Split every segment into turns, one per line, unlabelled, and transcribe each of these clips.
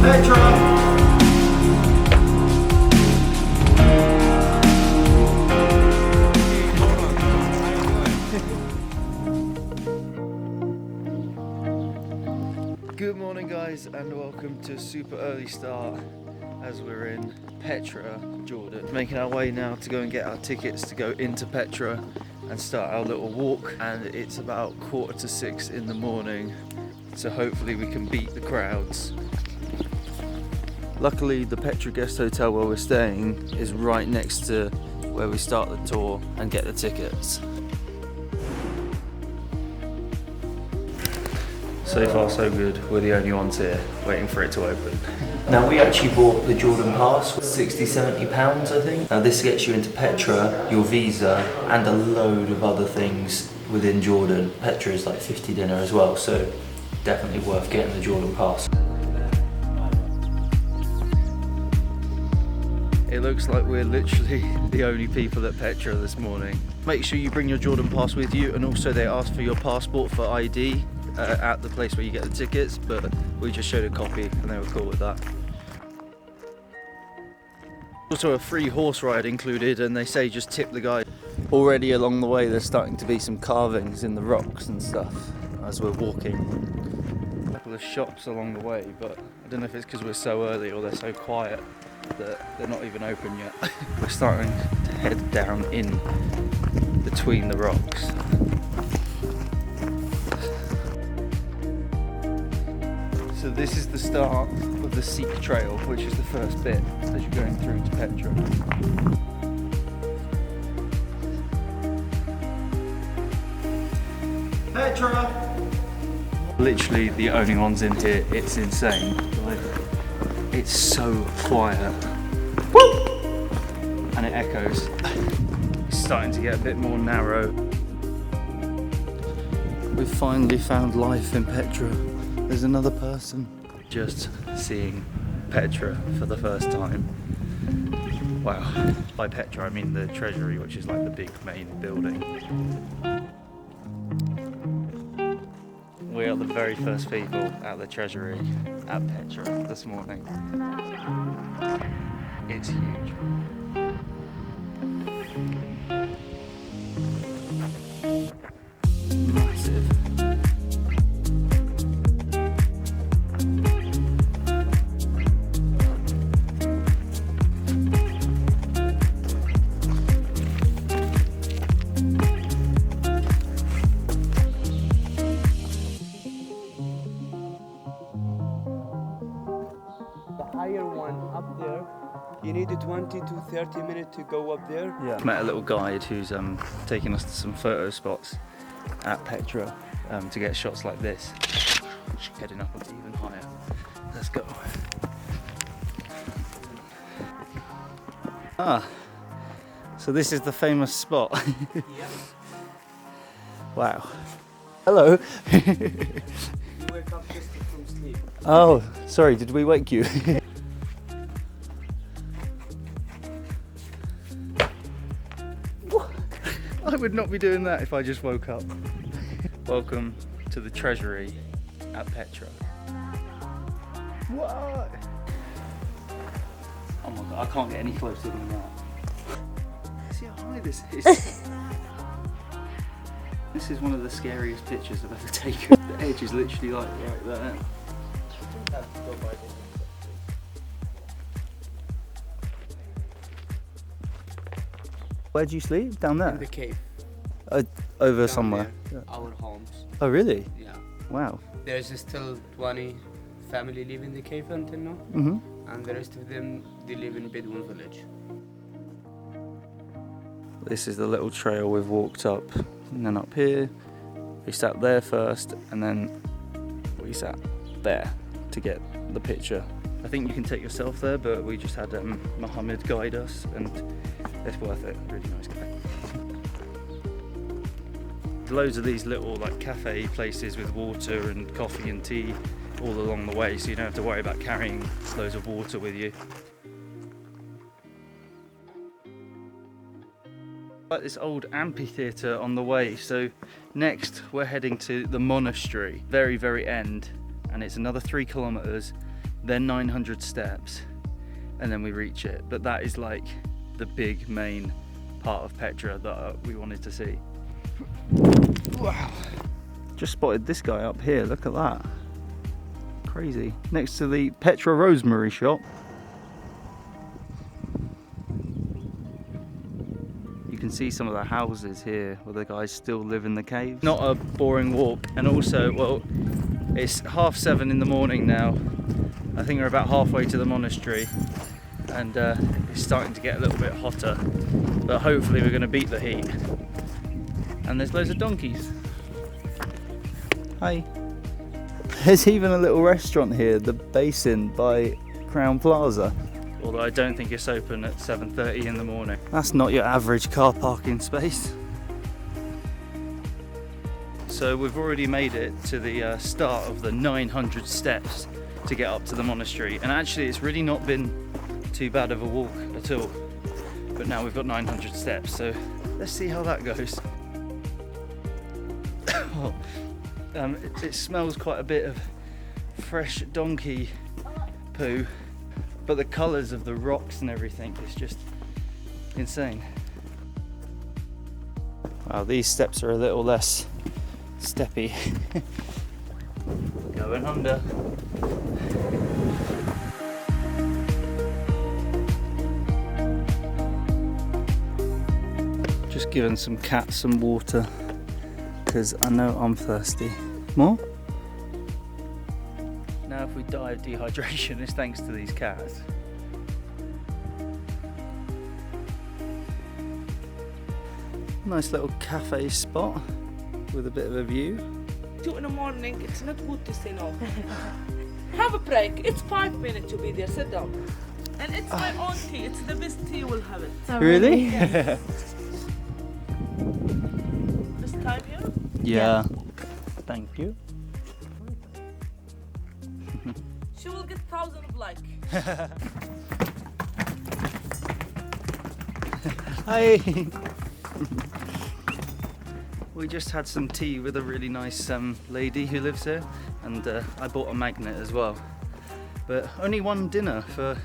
Petra! Good morning guys, and welcome to a super early start as we're in Petra, Jordan. Making our way now to go and get our tickets to go into Petra and start our little walk, and it's about 5:45 in the morning, so hopefully we can beat the crowds. Luckily the Petra guest hotel where we're staying is right next to where we start the tour and get the tickets. So far so good, we're the only ones here waiting for it to open. Now we actually bought the Jordan Pass, £60–70 I think. Now this gets you into Petra, your visa, and a load of other things within Jordan. Petra is like 50 dinner as well, so definitely worth getting the Jordan Pass. It looks like we're literally the only people at Petra this morning. Make sure you bring your Jordan Pass with you, and also they ask for your passport for ID. At the place where you get the tickets, but we just showed a copy and they were cool with that. Also a free horse ride included, and they say just tip the guy. Already along the way there's starting to be some carvings in the rocks and stuff as we're walking. A couple of shops along the way, but I don't know if it's because we're so early or they're so quiet that they're not even open yet. We're starting to head down in between the rocks. So this is the start of the Sikh trail, which is the first bit as you're going through to Petra. Petra! Literally the only ones in here, it's insane. Like, it's so quiet. Woo! And it echoes. It's starting to get a bit more narrow. We've finally found life in Petra. There's another person. Just seeing Petra for the first time. Wow. By Petra I mean the Treasury, which is like the big main building. We are the very first people at the Treasury at Petra this morning. It's huge. Massive.
Higher one up there, you need 20 to 30 minutes to go up there.
Yeah. Met a little guide who's taking us to some photo spots at Petra to get shots like this. Heading up even higher. Let's go. Ah, so this is the famous spot.
Yeah.
Wow. Hello.
Wake up just from sleep.
Oh, sorry, did we wake you? I would not be doing that if I just woke up. Welcome to the Treasury at Petra. What? Oh my god, I can't get any closer than that. See how high this is? This is one of the scariest pictures I've ever taken. The edge is literally like right there. Where do you sleep? Down there?
In the cave.
Over
Down
somewhere?
there, our homes.
Oh really?
Yeah.
Wow.
There's still 20 family live in the cave until now.
Mm-hmm.
And the rest of them, they live in Bedouin village.
This is the little trail we've walked up, and then up here. We sat there first, and then we sat there to get the picture. I think you can take yourself there, but we just had Mohammed guide us, and it's worth it. Really nice guy. Loads of these little like cafe places with water and coffee and tea all along the way, so you don't have to worry about carrying loads of water with you. Like this old amphitheatre on the way, so next we're heading to the monastery, very end, and it's another 3 kilometers then 900 steps, and then we reach it. But that is like the big main part of Petra that we wanted to see. Wow. Just spotted this guy up here, look at that. Crazy. Next to the Petra rosemary shop. You can see some of the houses here where the guys still live in the cave. Not a boring walk, and also, well, it's 7:30 in the morning now. I think we're about halfway to the monastery, and it's starting to get a little bit hotter, but hopefully we're going to beat the heat. And there's loads of donkeys. Hi. There's even a little restaurant here, the Basin by Crown Plaza. Although I don't think it's open at 7:30 in the morning. That's not your average car parking space. So we've already made it to the start of the 900 steps to get up to the monastery. And actually it's really not been too bad of a walk at all. But now we've got 900 steps, so let's see how that goes. It smells quite a bit of fresh donkey poo, but the colours of the rocks and everything is just insane. Wow, these steps are a little less steppy. Going under. Just giving some cats some water, because I know I'm thirsty. More? Now if we die of dehydration, it's thanks to these cats. Nice little cafe spot with a bit of a view.
2 in the morning, it's not good to stay no. Have a break, it's 5 minutes to be there, sit down. And it's my own tea, it's the best tea you will have it.
Oh, really?
Yes. This time here?
Yeah. Thank you.
She will get 1,000 of like.
Hi. We just had some tea with a really nice lady who lives here, and I bought a magnet as well. But only one dinner for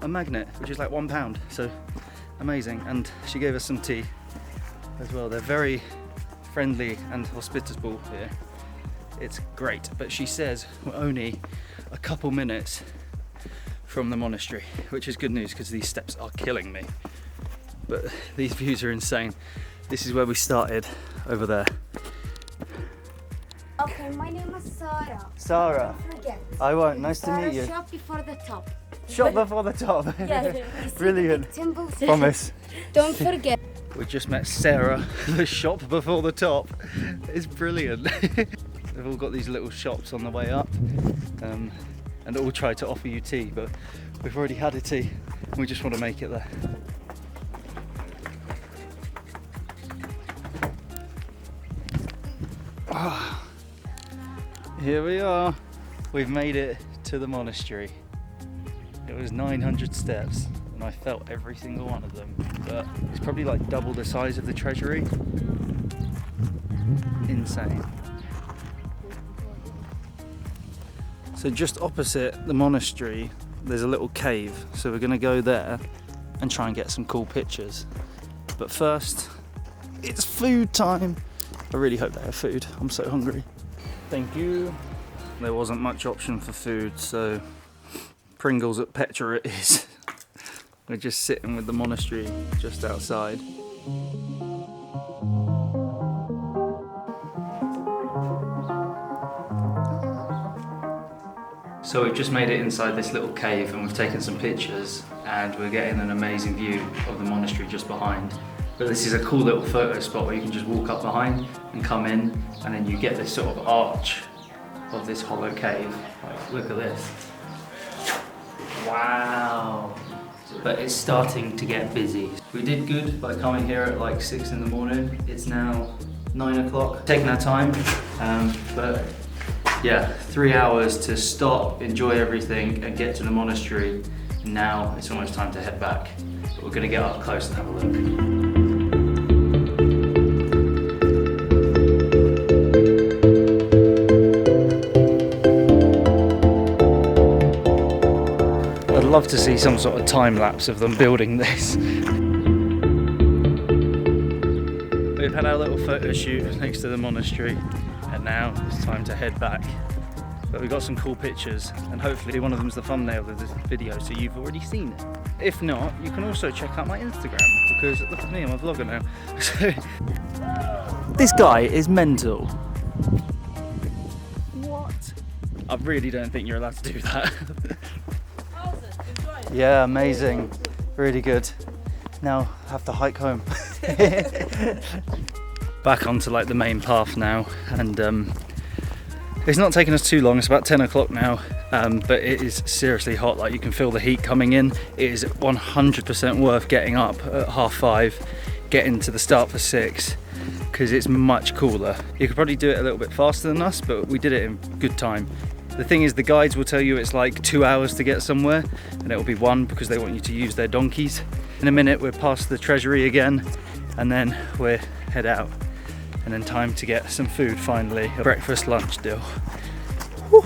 a magnet, which is like £1, so amazing. And she gave us some tea as well. They're very friendly and hospitable here. It's great, but she says we're only a couple minutes from the monastery, which is good news because these steps are killing me. But these views are insane. This is where we started, over there.
Okay, my name is Sarah.
Sarah.
Don't forget.
I won't. Nice to meet you.
Shop before the top.
Shop before the top.
Yeah.
Brilliant.
Temple.
Promise.
Don't forget.
We just met Sarah, the shop before the top. It's brilliant. They've all got these little shops on the way up, and all try to offer you tea, but we've already had a tea. We just want to make it there. Oh, here we are. We've made it to the monastery. It was 900 steps, and I felt every single one of them, but it's probably like double the size of the treasury. Insane. So just opposite the monastery, there's a little cave, so we're gonna go there and try and get some cool pictures. But first, it's food time. I really hope they have food. I'm so hungry. Thank you. There wasn't much option for food, so Pringles at Petra it is. We're just sitting with the monastery just outside. So we've just made it inside this little cave and we've taken some pictures, and we're getting an amazing view of the monastery just behind. But this is a cool little photo spot where you can just walk up behind and come in, and then you get this sort of arch of this hollow cave. Like, look at this. Wow. But it's starting to get busy. We did good by coming here at like 6 in the morning. It's now 9 o'clock. Taking our time, but yeah, 3 hours to stop, enjoy everything and get to the monastery. Now it's almost time to head back. But we're gonna get up close and have a look. love to see some sort of time lapse of them building this. We've had our little photo shoot next to the monastery, and now it's time to head back. But we've got some cool pictures, and hopefully one of them's the thumbnail of this video, so you've already seen it. If not, you can also check out my Instagram, because look at me, I'm a vlogger now. So, this guy is mental. What? I really don't think you're allowed to do that.
How's it? Enjoy it.
Yeah, amazing. Really good. Now I have to hike home. Back onto like the main path now, and it's not taking us too long. It's about 10 o'clock now, but it is seriously hot. Like, you can feel the heat coming in. It is 100% worth getting up at 5:30, getting to the start for 6, because it's much cooler. You could probably do it a little bit faster than us, but we did it in good time. The thing is, the guides will tell you it's like 2 hours to get somewhere, and it will be 1 because they want you to use their donkeys. In a minute we're past the treasury again, and then we're head out, and then time to get some food finally. A breakfast lunch deal. Whew.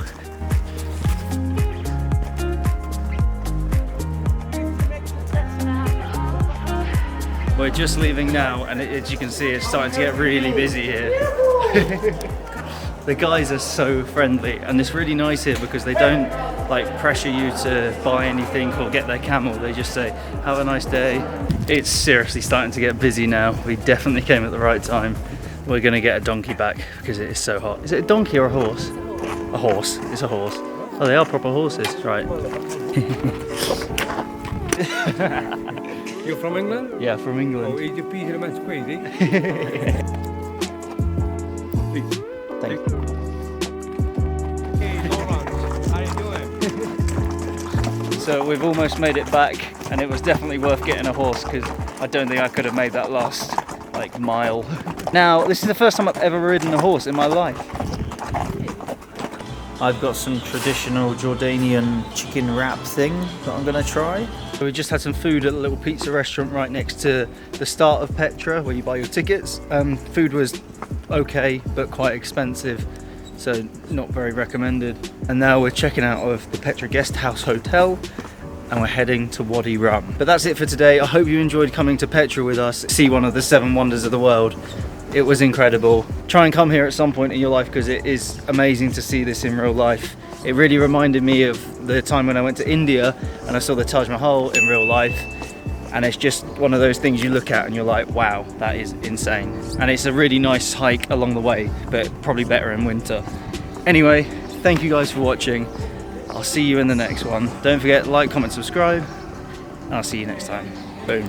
We're just leaving now, and as you can see, it's starting to get really busy here. The guys are so friendly, and it's really nice here because they don't like pressure you to buy anything or get their camel. They just say, have a nice day. It's seriously starting to get busy now. We definitely came at the right time. We're gonna get a donkey back because it is so hot. Is it a donkey or a horse? A horse. It's a horse. Oh, they are proper horses, right?
You're from England?
Yeah, from England.
Oh, eat your pea and squeezy.
Thank you.
Hey, Lawrence, how you doing?
So we've almost made it back, and it was definitely worth getting a horse because I don't think I could have made that last like mile. Now, this is the first time I've ever ridden a horse in my life. I've got some traditional Jordanian chicken wrap thing that I'm gonna try. We just had some food at a little pizza restaurant right next to the start of Petra, where you buy your tickets. Food was okay, but quite expensive, so not very recommended. And now we're checking out of the Petra Guest House Hotel, and we're heading to Wadi Rum. But that's it for today. I hope you enjoyed coming to Petra with us, see one of the 7 wonders of the world. It was incredible. Try and come here at some point in your life because it is amazing to see this in real life. It really reminded me of the time when I went to India and I saw the Taj Mahal in real life, and it's just one of those things you look at and you're like, wow, that is insane. And it's a really nice hike along the way, but probably better in winter. Anyway, thank you guys for watching. I'll see you in the next one. Don't forget, like, comment, subscribe, and I'll see you next time. Boom.